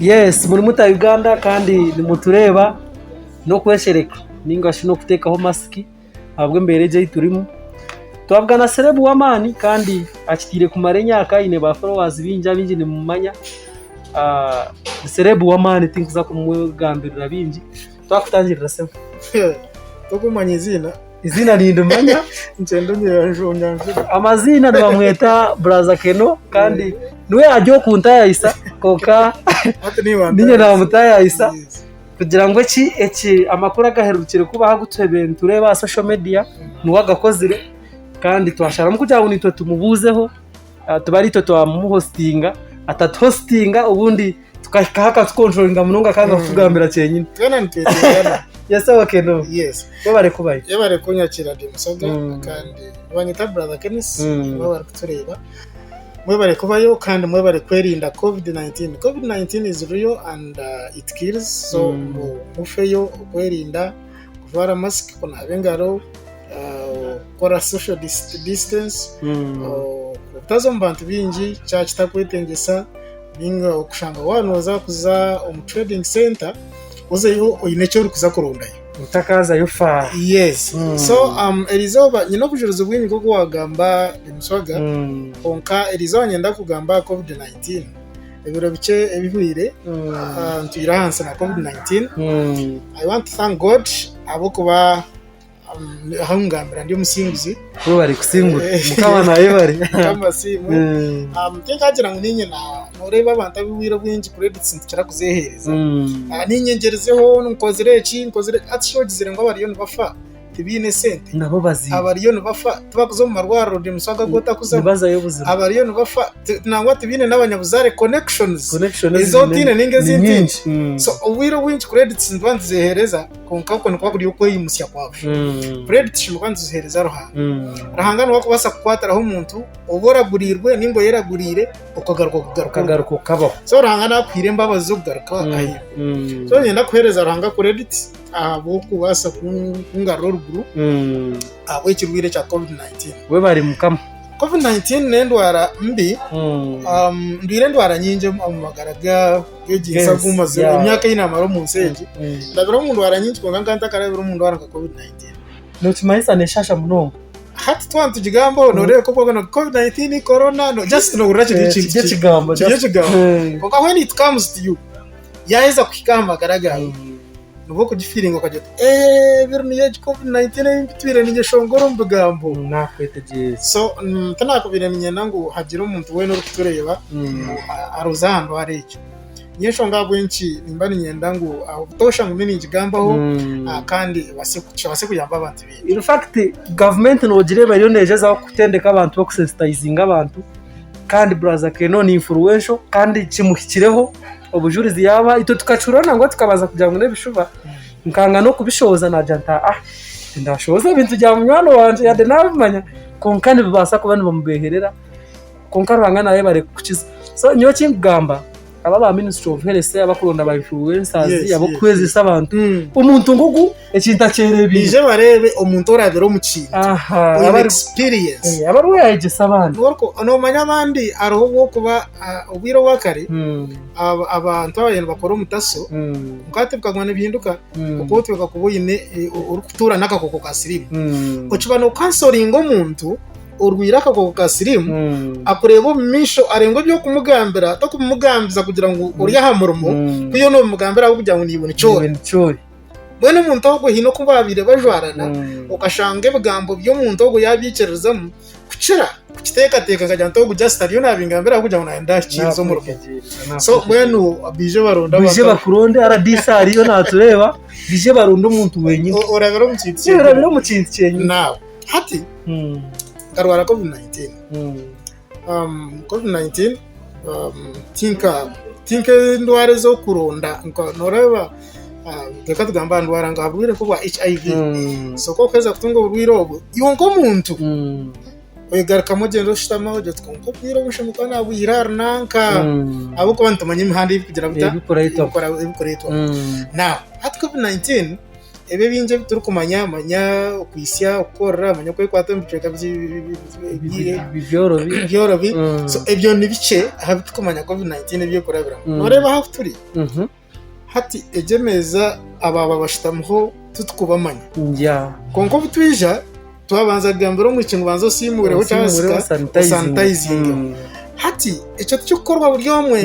Yes, muri muta Uganda kandi nimutureba no kweshereka ningashi no kutekaho masiki abwe mbere je turimo twabwa na Serebu w'amani kandi akitire ku marenya ine ba followers binja binji ni mumanya Serebu w'amani tinkuza kumugambirira binji twakutangirira se tokumanya izina nindumanya ncendo nyanjanja amazina ndamweta Brother Keno kandi niwe ajyo kuntaya isa koka ninye na mutaya isa kugira ngo eki amakuru agaherukire kuba hagutwebe tureba social media nuwagakozire kandi twashara mu kugira ngo nitwe tumubuzeho tubari to twamuhostinga atatuhostinga ubundi tukahaka tukontrolinga munonga kanga kutugambira cyenyine twena nitwetera yasawa Keno yes babare kubaye yabare kunyakira Musoga kandi banyita Brother Kenis babare kutureba mwebare kubayo kandi mwebare kwerinda COVID-19 is real and it kills so mufeyo kwerinda kuvara mask kuna bengaro kora social distance utazombantu binji cha kitakwetengesa ninga okushanga wanoza kuza trading center uzeyo oyinecyo uri kuza kurundayo utakaza yofa yes so elizoba nyino kujuruza bwinyi koko wagamba Musoga onka elizoba nyenda kugamba COVID-19 ebiro bice ebihwire ntirahansa na COVID-19 I want to thank God abokuba ahangambira ndi musingizi bo bari kusimbura mukaba nayo bari kama simu tinkagira ngo ninye na noreba abantu bibiro bwinji credits ntikira kuzehereza ninyengerezeho nkozire atishogizire ngo bariyo bafa tibine sente nabo bazi abariyo bafa tubakuzo mu marwaro ndi Musoga gota kuza baza y'ubuzima abariyo bafa nangwa tibine n'abanyabuzare connections izotine ninge zinti so ubwiro bwinji credits ndwanzehereza konka ko nko kuri uko yimusya kwawe credits shimukwanzehereza rahangana wako basa kwataraho umuntu obora gurirwe ningo yeragurire ukagaruka kabaho so rahangana kwiremba bazogaruka ayi so nyenda kuhereza rahanga credits abo kubasa kungaroro ruguru abo ikirwire cya COVID-19 we bari mukama COVID-19 nendwara mbi ndwire ndwara nyinje mu magaraga yegisa gumaze imyaka y'inamaro mu nsenje ndabira mu ndwara nyinje ko nganta karabira mu ndwara ka COVID-19 no timaisa neshasha munongo hati twantu jigambo nore ko bwo COVID-19 corona no just no urache n'iki kigambo ko when it comes to you yaheza kukikamba garaga nuko kugifiringa kajya birniye COVID-19 bitwire ninge shongoro mbugambo nakweteje so tanakubiremye nangu hagira umuntu we no kutureba aruzando areke nyesho ngabwenchi nimbani nyendangu utosha ngumini njigambaho kandi base kuyamba abantu in fact government no gireba yo nejeza kutendeka abantu bo kusensitizinga abantu kandi Brother Keno ni influential kandi kimuhikireho ubujurizi yaba ito tukacurana ngo tukabaza kugira ngo nebishuba nkanga no kubishoza na janta ndashoza ibintu bya mwana wanje yade nabimanya konkani bibasa kubana bamubeherera konkaranga naye bare kukiza so nyo kingamba aba ministry of health abakuronda ba influencers yabo kwezisa abantu umuntu ngugu ekinta cerebi bije barebe umuntu orabero mu kintu aba experience abaruwe yagesa abantu nuko no manya bandi aroho kuba ubwiro wakare abantu abayene bakora umutaso ukate bukagwana ibihinduka uko tweka kubuyine urukutura nakakoko kasirimu ko cibano counseling umuntu urwira akakoko kasirimu akureba misho arengo byo kumugambira to kumugambiza kugira ngo uri yahamurumo kuyo no mugambira aho kugira ngo nibone cyori bone umuntu aho hino kuba babire bajwarana ukashange bigambo byo umuntu aho yabikerezamo kucira kuteka kajya nto just ariyo nabingambira aho kugira ngo nanda kizo mu rugo so bwenu bije bakuronde aradisa ariyo natureba bije baronde umuntu wenyine urabero mu kintu cyenye nawe hati karwara COVID-19 COVID-19 tinka ndwara zo kuronda noreba reka tugamba ndwara ngabwire ko HIV so ko kweza kutunga ubwiro yonko muntu oyigaruka mugendo shitama oje twonko bwiro bushimuka na bwirara nanka abo ko bantumanye imihanda kugira ngo bikoreto now at COVID-19 ebe binje turi kumanya manya kwisya ukora manya ko kwata mbiceka byorobi so ebyo ni bice aha tukumanya COVID-19 byo kurabira noreba hafu turi hati ejemeza ababa bashitamuho tutukubamanya konko bitwija twabanza gambero mu kintu banzo simureho cyangwa sanitizing hati icyo cyukorwa buryomwe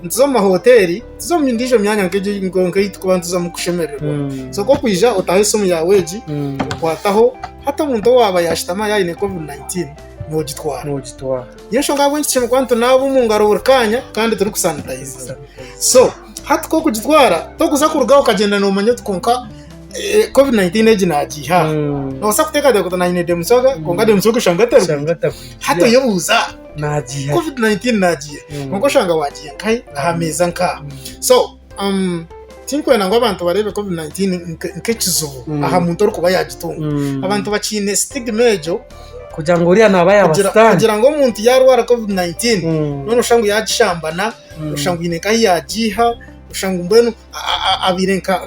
nzo mu hoteli zo mu ndije myanya ngeje ngonga yitkubanza mu kushemererwa so ko kwija utahisomo yaweji kwataho hata muntu waba yashitama yayine COVID-19 nogitwara yesho ngabwe nchimo kwanto nabo mu ngaro burkanya kandi turi kusanitize so hati ko kugitwara to kuza kurugaho kagenda no manyo tkonka COVID-19 eji nagiha no sakuteka de kutana ine demusoga konga demusoga shangata hata yobuza nagiha COVID-19 nagiye ngo shanga wagiye kai ahameza nka so tinko na ngo abantu barebe COVID-19 nkekizubu aha muntu uri kuba yagitunga abantu bacine stigma ejo kugira ngo uriya nabaya abastani kugira ngo umuntu yarwara COVID-19 none ushangu yagishambana ushangu ine kai yagiha ushangu mbeno abirenka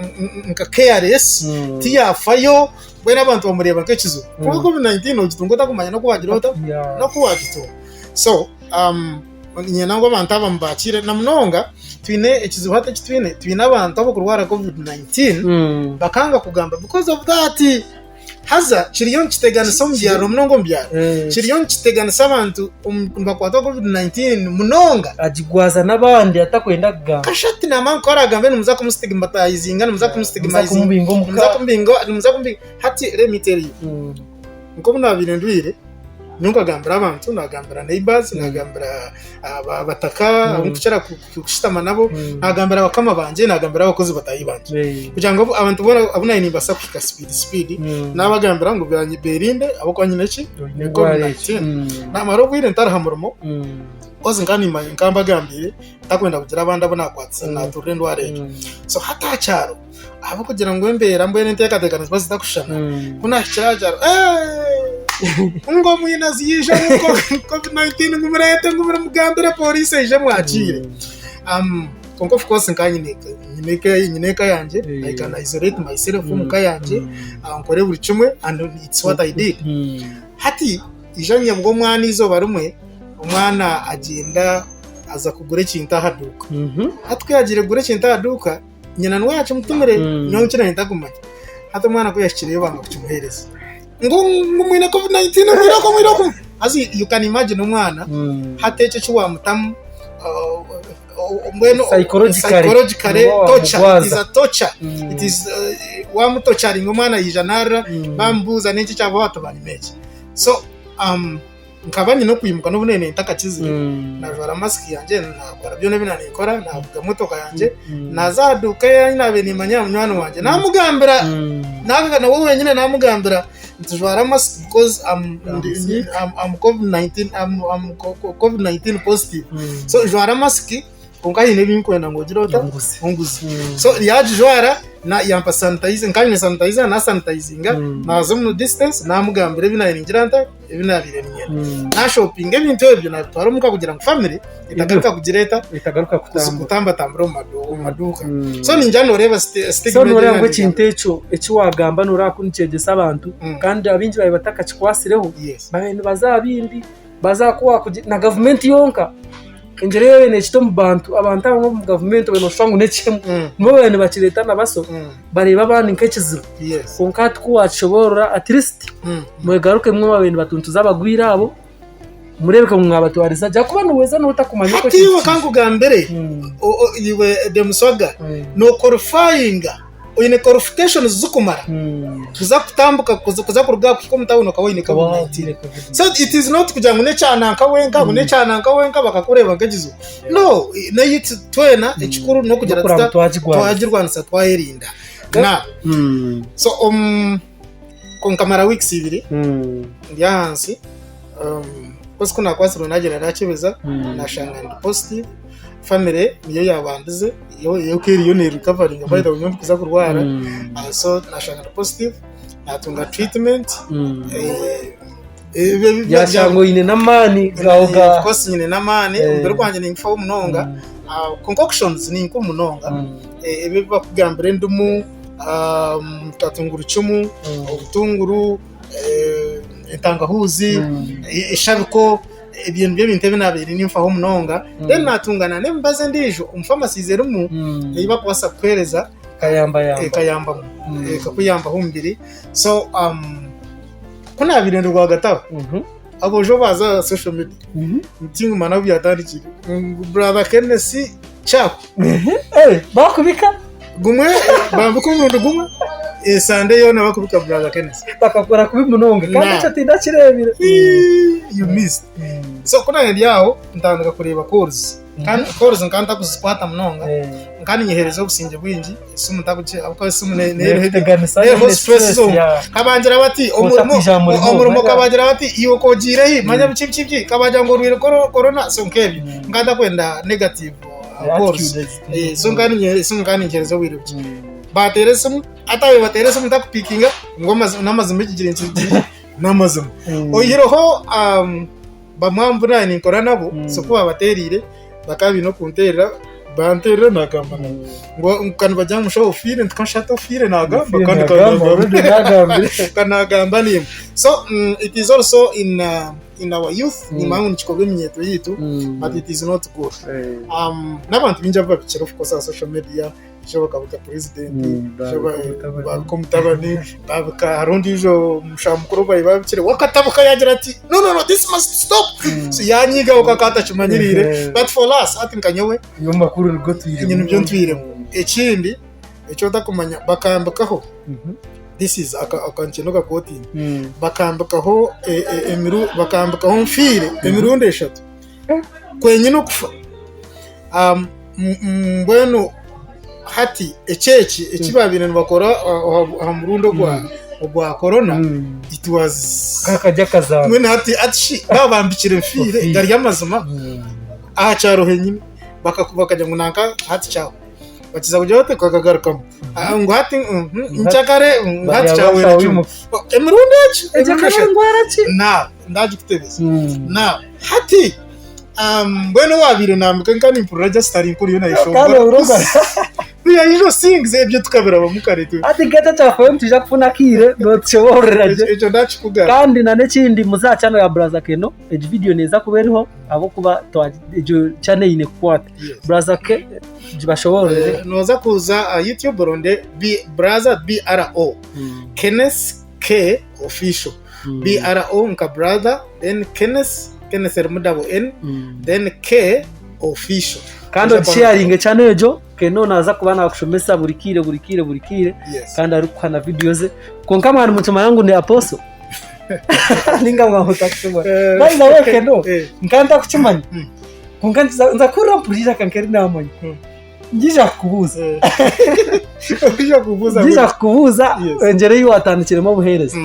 nka careless tiyafayo bwena abantu bamureba nkekizubu kuko COVID-19 ugitungo takumanya no kuwagirota no kuwagitunga so nyina ngo abantu abambakire na mnonga twine ekizibu hata twine abantu abo kurwara COVID-19 bakanga kugamba because of that haza chiriyon kitegana sombyaro mnongo mbyaro chiriyon kitegana sabantu mbakwata COVID-19 mnonga ajigwaza nabandi atakwenda kugamba kashati na manko aragambe numuza kumustigmatizinga numuza kumustigmatizinga numuza kumbingo hati remiteri ngo munabirendwire nunga gambira abantu nagambira neighbors nagambira abataka abukicara kushitama nabo nagambira bakama banje nagambira abakozi batayibanje kugira ngo abantu bona abuna inimbasa kufika speed nabagambira ngo byanye berinde abo kwa nyineki na marobwire ntarahamurumo ozi ngani ngamba gambire takwenda kugira abandi abona kwatsa na turendo arejo so hata cyaro abo kugira ngo mbera mbene ntekatekana basi takushana kuna cyajaro ngo mwina ziyisha uko COVID-19 ngumurete ngumurugambira police ije mwakire konko of course nyineka yanje I can isolate myself from kayanje ankore buri kimwe and it's what I did hati ijanye bwo mwana izoba rumwe umwana agenda aza kugura ikintu ahaduka hatwe yagire gure ikintu ahaduka nyina nwe yacu mutumire nyongo kina ntakumanya hata umwana ko yashikiriye banga kukimuhereza ngo mwina COVID-19 mwirako as you can imagine umwana hateche cyo wamutamu mbeno psychologically torture is a torture it is wamutocharing umwana yijanara bambuza n'iki cyabo batubani meje so nkabanye no kwimuka no bunene ntakakizi najora mask yanje nakora byo nebinanekora navuga motoka yanje nazaduka yinabe nimanya mwana wanje namugambira naga na wowe nyine namugambira ntujwara mask because I'm COVID-19 I'm COVID-19 positive so jwara mask konka yine binkwenda ngo girota unguzi so yajwara na yampa sanitizer nkanye sanitizer na sanitizinga nazo mu distance namugambire binayiringiranta ibinabire nyene na shopping ebintu ebyo natwara muka kugira ngo family itagaruka kugireta itagaruka kutamba tambro maduka so ninjano reba stigma so nore ngo kintecho eki wagamba nurakunicegesa abantu kandi abinji baye bataka kikwasireho babentu bazabindi bazakuwa na government yonka injerewe nekito mu bantu abantu abo mu government beno shangu nekemo nibo bene bakireta nabaso bareba abandi nkekizibu konka twachobora at least mwegaruke mwe babene batuntuza abagwira abo murebeka mwabatwariza ja kuba nuweza no utakumanya ko hatiwe kangu gambere iwe demusoga no qualifying oyine qualifications zukumara tuza kutambuka kuza kuruga kuko mutabona ka oyine COVID-19 so it is not kugira ngo necana nkawenka bakakureba ngagizo no na yiti twena ekikuru no kugira twagirwanisa twaherinda na so konkamara weeks ibiri ndyansi bose kuna kwasiro nagera nakibeza nashanga positive family niyo yabandize yo kiri ne recovering abaida unyumva kuza kurwara so nashanga positive natunga treatment yashango ine namani gaoga kosi ine namani mbere kwanje ninfa umunonga concoctions ni nko munonga ebe bakugambire ndumu tungurucumu ubutunguru intangahuzi ishabiko ibintu byo bintebe nabiri nimfaho munonga then natungana nembaze ndijo umfamasize rumu yiba kwasa kwereza kayamba kakuyamba humbiri so kuna birendo rwa gatabo abojo baza social media ntingu mana byatandikire brother Kenneth chako bakubika gumwe bambukundu gumwe sande yona bakubika brother Kenneth bakakora kubimunonga kandi cyo tinda kirebire you missed so kuna ndiyaho ntandaga kureba calls kandi calls nkanta kuzikwata munonga kandi nyehereza obusinge bwingi isumu takuche abako isumu ne stress zo kabangira bati omurimo kabangira bati iyo kogirehi manya bichibyi kabaja ngo rwire corona so nkebi nkanta kwenda negative calls so ngani nyehereza wirubye bateresimu atawe bateresimu takupikinga ngoma namazime kigirenzi namazime oyiroho bamwambura ni korana bo so kuba baterire bakabi no kunterera banterera nakambana ngo kan bajya musho ofire ntkashata ofire nagamba kandi kanagamba ni so it is also in our youth ni mangu nchikobe myeto yitu but it is not good nabantu binja babicira of course social media shoboka buka president shoboka komutabani babaka harundi jo mushamukuru babicire wakatabuka yagira ati no this must stop so yanyiga ukakata chumanyirire but for us atinkanyewe yo makuru ngo tuyire nyine byo ntwire ekindi echo takumanya bakambakaho this is akankino gakoti bakambakaho bakambakaho mfire emirundo eshatu kwenye no kufa mbweno hati echechi ekibabire bakora hamurundo gwa corona it was kakajya kazana mwene hati atshi babambikire mfire gari yamazima aha cyaro henyine bakakubakajya ngo nanka hati cyaho bakiza kujya bate kwagagarukamo ngo hati nchakare hati cyawe emirundo eki na ndaje kutebeza na hati bueno wabire nambuka nkani impurura starting kuri yo na ishoboka ya hizo things ebyo tukabera bamukaretu ati gata cyafo mtija kufuna kire no tshoreraje ejo ndachikuga kandi nane kindi muzacana ya brother Keno ejo video neza kuberiho abo kuba ejo channel ine kwata brother Ke jibashoborere noza kuza YouTube ronde brother BRO Kenneth K official BRO nka brother then Kenneth Mudabo N then K official kandi sharing channel ejo Keno naza kubana bakushomesa burikire kandi ari kwana video ze konka mwana mutuma yangu ni apostle ninga ngahota kusoma baiza wewe Keno nkanda kuchimanya konka nza kurampurira kankeri namanyi njija kubuza engere yo atandikiremo buhereza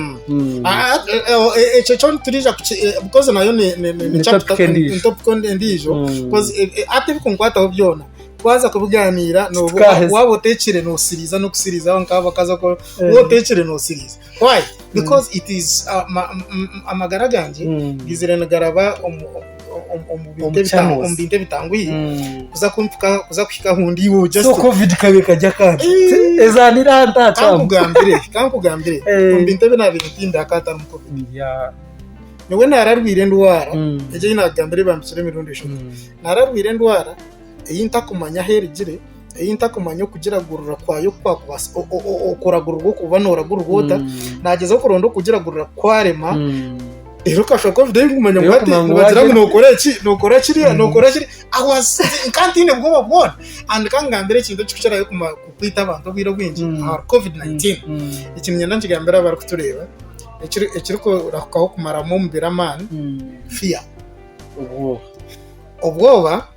echo chon turija because nayo ni chapter top condijo because ate bikonkwata obyona kwaza kubuganira no wabotekire no siriza no kusiriza bankaba kaza ko wotekire no siriza why because it is amagaraganje gizirana garaba ombinte bitangwi kuza kwika hundi wo just so covid kabeka jakandi ezanira ntacha kankugambire ombinte binabintinda akata mu covid ya niwe nararwire ndwara eje inagambire bambisire mirundo esho nararwire ndwara eyinta kumanya herigire eyinta kumanya kugira gurura kwayo kwakubasa okoragurwa kubanora gurugota nageze kurondo kugira gurura kwarema ero kashaka covid ngumanya ngwati bagira nokora kiri awas kantine bwo bwona and kangambire kintu cyushara yo kwita abantu biro bwinji covid-19 ikimyenda nkigambira bari kutureba ekiriko rakaho kumara mu mbiramani fear ubwoba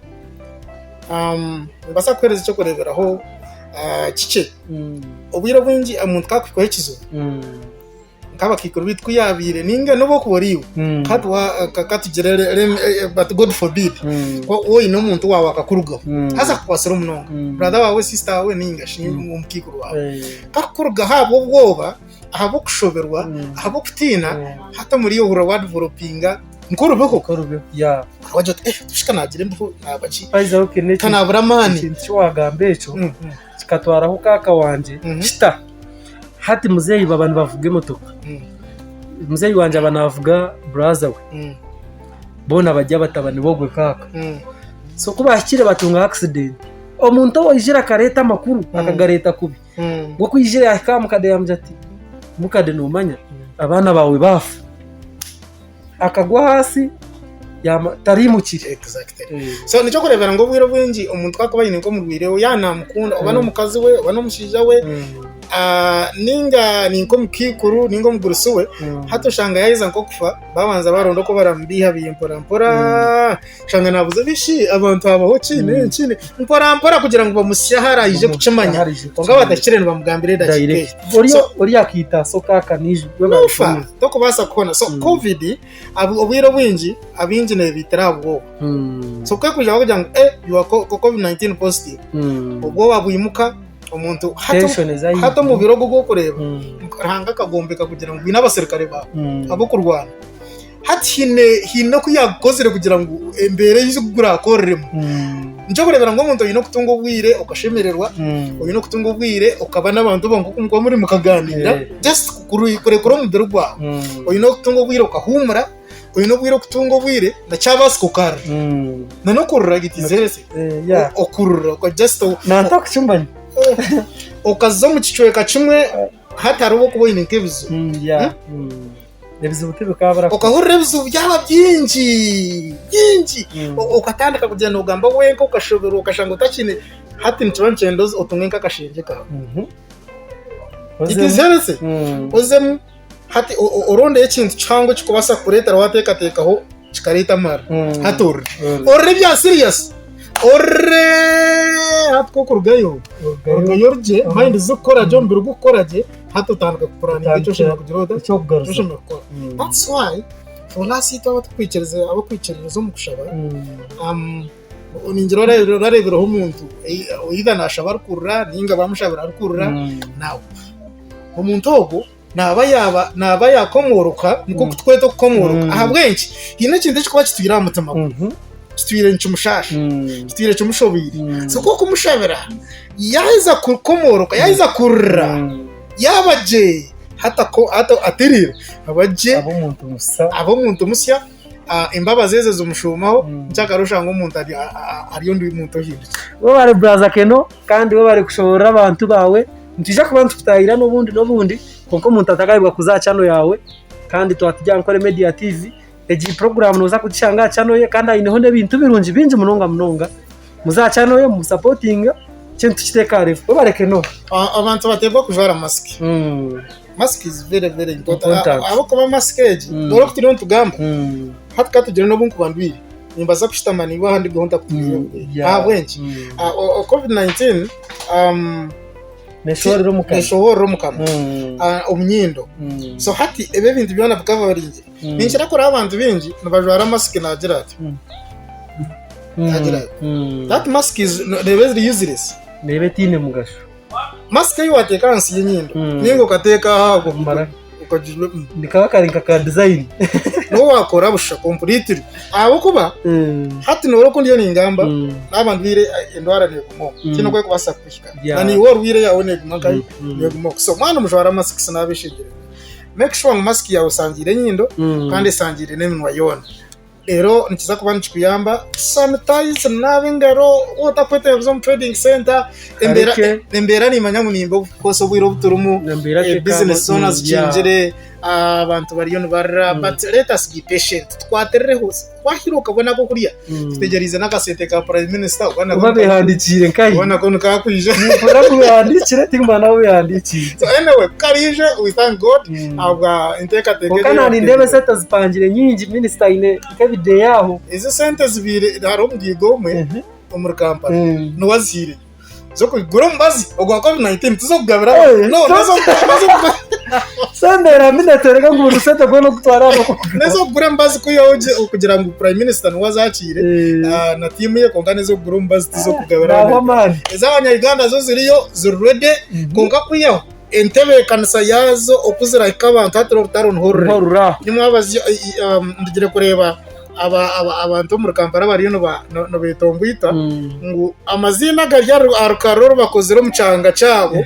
mbasa kwereza cyo kureberaho kike ubwira bwinji umuntu kakwiko hekizo kabakikuru bitwiyabire ninge no kuboriwe katwa katugerere but god forbid wo ino muntu wawe akakurugaho hasa kwasira umunonga brother wawe sister wawe ninge umukikuru wawe kakuruga habo ubwoba habo kushoberwa habo kutina hata muri yo word developinga nkurubeho ya waje tushikanagira mbu nabachi aiza Kenneth kana buramani cyo wagambe cyo kikatwaraho kaka wanje kita hati muzeyi babana bavuga imotoka muzeyi wanje abanavuga brother we bona bajya batabani bogwe kaka so kuba akire batunga accident omuntu ojira kareta makuru akagareta kubi ngo kwijira akamukade yamje ati mukade numanya abana bawe bafu akagwa hasi tarimukire exactly so nico kurebera ngo bwiro bwinji umuntu twakabayine ngo murwireho yanamukunda obano mukazi we obano mushija we ninga ninko mukikuru ningo mugurusuwe hato shanga yayiza nko kufa babanza barondo ko barambiha bimpora shanga nabuze bishi abantu abaho chine mpora kugira ngo bamusyahara yije kucemanya ngo badakirene bamugambire dakike ori yakita so kaka nije webafa toko basa kona so covid obwiro bwinji abinji ne bitarabwo so kwe kuja kugira ngo you are covid-19 positive ubwo babuyimuka umuntu hato mu biro bwo kureba hanga kagombeka kugira ngo binabaserikare ba abo kurwana hino kuyakozere kugira ngo embere y'igura akoreremo nje kurebera ngo umuntu yino kutunga ubwire ukashemererwa uyino kutunga ubwire ukaba nabantu bango kumwe muri mukaganira just kurekura mu biro bwa uyino kutunga ubwire ukahumura uyino bwire kutunga ubwire ndacyabasi kukara nano kurura gitizerese okurura ko just nanta kuchumbanya okazo mu kicweka kimwe hatari ubo kubona inkebizo nebizo butebe kabara okahurira bizo byaba byinji ukatandika kugenda ugamba wenko ukashobora ukashanga utakine hati ntwancendoze otungenka kashinje ka itizerese ozem hati oronde ikintu cyango kikubasa kureta wateka tekaho kikarita mara hatori orre bya serious orre hatko kurgayo orgayorje mind zukora jombiru gukoraje hato tandika kupurani cyo shima kugiroda cyo kugaruza that's why for last year what pictures abo pictures zo mukushaba uningiro rarebero umuntu uyida nashabara kurura ninga bamushabira kurura nawe umuntu ogo naba yakomoroka niko kutweto komoroka aha bwenshi hino kinde cyo kuba kitwira mutama kitwire ncyumushasha kitwire cyumushobiri so ko kumushabira yahiza kukomoroka yahiza kurura yabaje hata ko atirira abaje abo muntu musya imbabazi zeze zumushumaho ncakarusha ngo umuntu ariyo ndi umuntu hindutse bo bari braza keno kandi bo bari kushobora abantu bawe ntije kubantu kutayira n'ubundi kuko umuntu atakayibwa kuzacano yawe kandi twatijya nkore media tv egi program noza kucanga cano ye kandi ayineho nebintu birungi binji munonga muzacano ye mu supporting kintu kitekare bo bareke no abantu batebwa kujara mask mask is very very important abo kuba mask age dore ko tino tugamba hatka tugire no bunku bandwiri nimbaza kushitamani bahandi gahunda kugira bwenshi covid-19 neshoro mukama umnyindo so hati ebe bintu byona bukava barinje ninshira ko abantu binji nabajwara mask nagira ati that mask is very useless nebe tine mugasho mask yo atekansi y'inyindo ningo kateka hago ukajijwe nikabakarinka ka design no wakora busha completely abo kuba hati no roko ndiyo ningamba n'abantu bire indwara ne gumo kino kwe kubasapishika nani wor wire yawe ne gumakai ne gumo so mwana mushwara mask sanabishigire make sure mask yawe sangire nyindo kandi sangire neminwa yona ero nikiza kuba nkiyamba sanitize nabingaro utakwete mu trading center embera ni manyamunimbo koso bwiro buturumu business owners chinjire abantu bariyo barra but let us be patient twatereho wahiruka bona ko kuriya tutegerize nakasete ka prime minister ubona ko babihandikire nkai ubona ko nkakwije ubona ko bihandikire tingma nawe bihandikire so anyway karije we thank god abwa inteka tegere kana ni ndebe seta zipangire nyingi minister ine kebide yaho izo sente zibire haro mugigomwe mu kampani no wazire zo kugura mbazi ogwa covid-19 tuzogabira no nazo sandera minaterega ngo urusete bwo no gutwara nazo gura mbazi ko yoje kugira ngo prime minister wazakire na team ye kongane zo gura mbazi tizo kugabira ezabanya Uganda zo ziriyo zurede konga kuyaho entebe kanisa yazo okuzira ikabantu hataro horura nimwabazi ndigire kureba abantu mu Kampala bariyo no betongwita ngo amazina garya arukaroro bakozero mucanga cyabo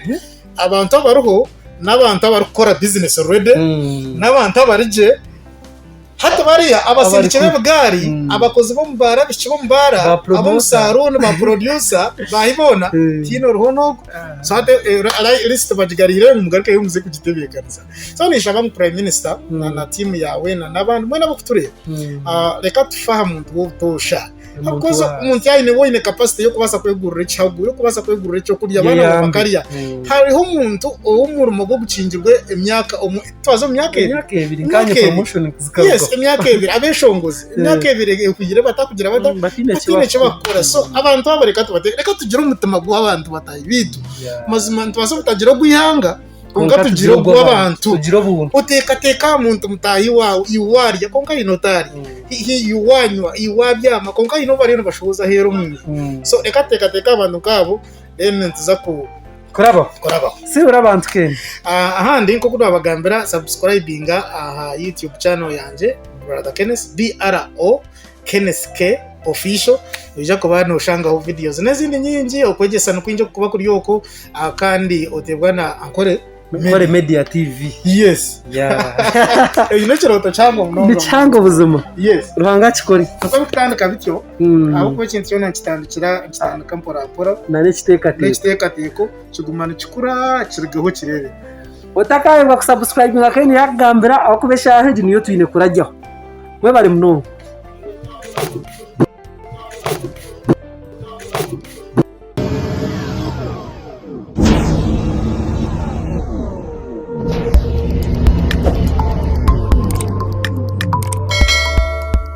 abantu baruho n'abantu abakora business already n'abantu abarije hata bariya abasirikare b'abagari abakozi bo mbara bikibo mbara abo musaruro ba producer bahibona tino ruhono sate list bajigarire mu mugaruke y'umuze kugitebeye kanisa so nishaba mu prime minister na team yawe na nabandi mwe nabo kutureba reka tufahamu ndwotosha akoze umuntu yaine woine capacity yo kubasa kwegurira cyaguru yo kubasa kwegurira cyo kurya abana bakariya hariho umuntu umurimo go gucingirwe imyaka twazo myaka 2 kanye promotion kuzikavuga yes imyaka 2 abeshongozi imyaka 2 kugira batakugira batine cyo bakora so abantu babareka reka tugira umutima gw'abantu batayibidu mazima ntwazo butagira guyanga konka tugira gw'abantu uteka muntu mutayi wawe iwarya konka inotari yuwanywa iwabyama konka ino bari bashoboza hero muntu so reka teka abantu kabo ntuza ku kuraba si urabantu ken ahandi nko kudabagambira subscribinga aha YouTube channel yanje Brother Kenneth BRO Kenneth K official uje kubana ushangaho videos n'izindi nyingi okwegesa no kwinje kuba kuri yoko kandi otebwana akore media TV yes inokero utachango mnono nichango buzima yes ruhanga kikori akaba kutandika bityo aho ko kintu cyona kitandikira kampora nane kiteka teko kigumana kikura kirigeho kirebe utakaye ngo subscribe ngakeni yakagambira aho kubesha heje niyo tuyine kurajyaho mwe bari mnono